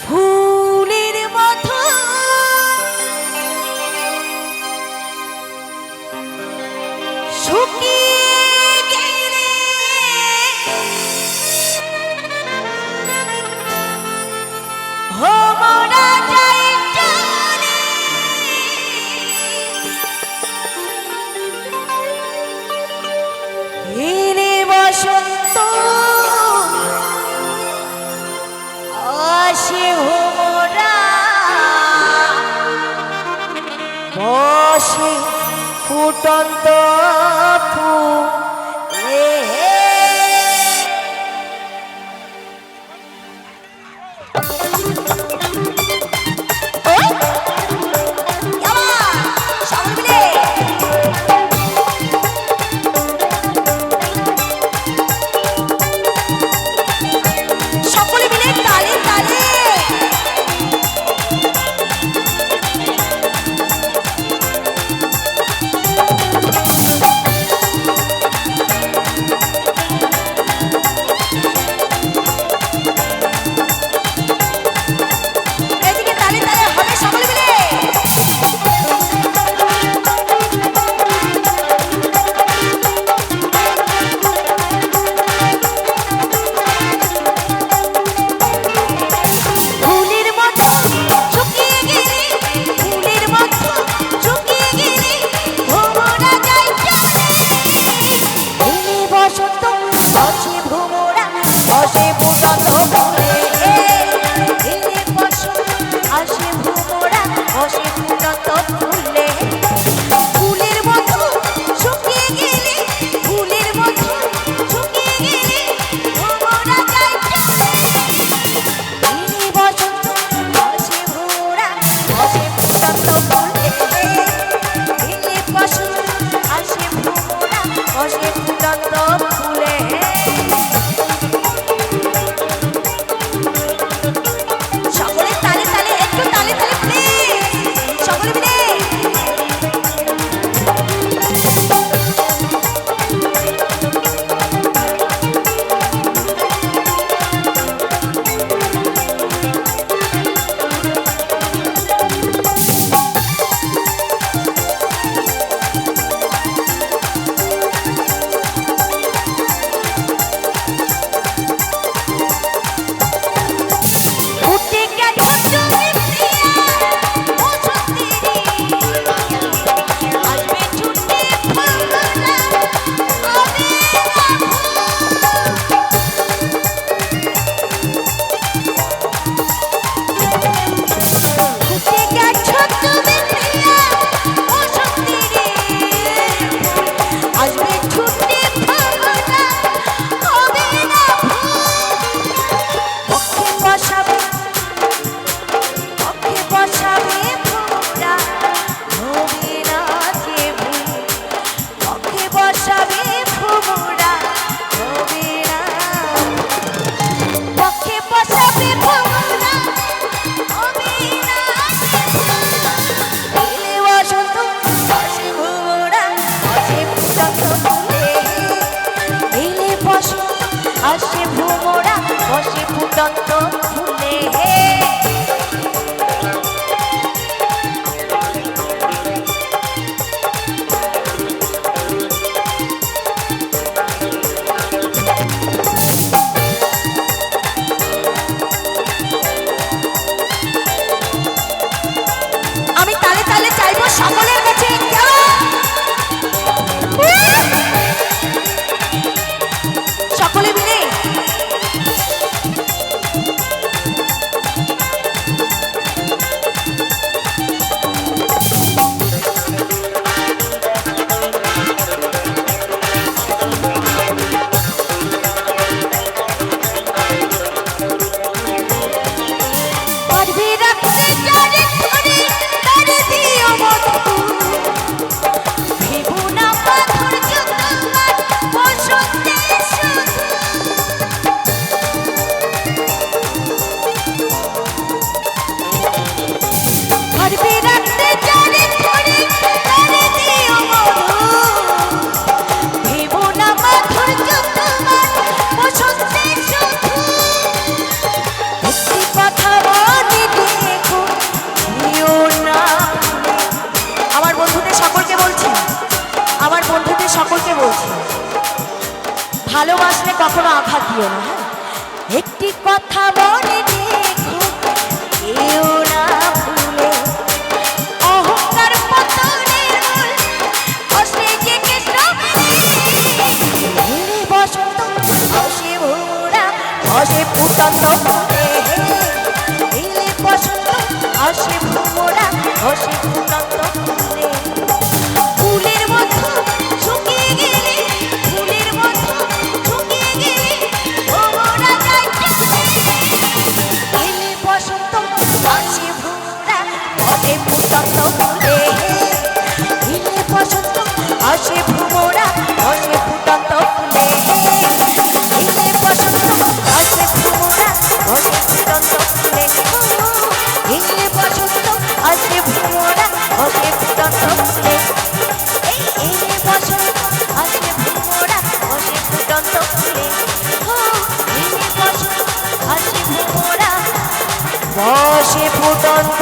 ফুলের মতো শুকিয়ে গেলে ভোমরা যায় চলে এলে বসন্ত আসে ভোমরা বসে ফুটন্ত ফুলে আসে ভোমরা বসে ফুটন্ত ফুলে আমি তালে তালে চাইবো সকলের কাছে সকলে মিলে কখনো আঘাত দিও না, হ্যাঁ? একটি কথা মনে রেখো, কেউ না ভুলে অহংকার পতনের মূল, অশ্রে যে কৃষ্ণ মিলে বসন্ত আসে ভোরা, আসে ফুটন্ত ফুলে মিলে বসন্ত আসে ভোরা, আসে ফুটন্ত ফুলে। ফুলের মতো শুকিয়ে গেলে, ফুলের মতো শুকিয়ে গেলে ভোমরা যায় চলে। এলে বসন্ত আসে ভোরা, আসে ফুটন্ত ফুলে এলে বসন্ত আসে ভোমরা, আসে ফুটন্ত ফুলে এলে বসন্ত আসে ভোমরা, আসে ফুটন্ত ফুলে এলে বসন্ত আসে ভোমরা, আসে ফুটন্ত ফুলে এলে বসন্ত আসে ভোমরা, আসে ফুটন্ত ফুলে এলে বসন্ত আসে ভোমরা, বসে ফুটন্ত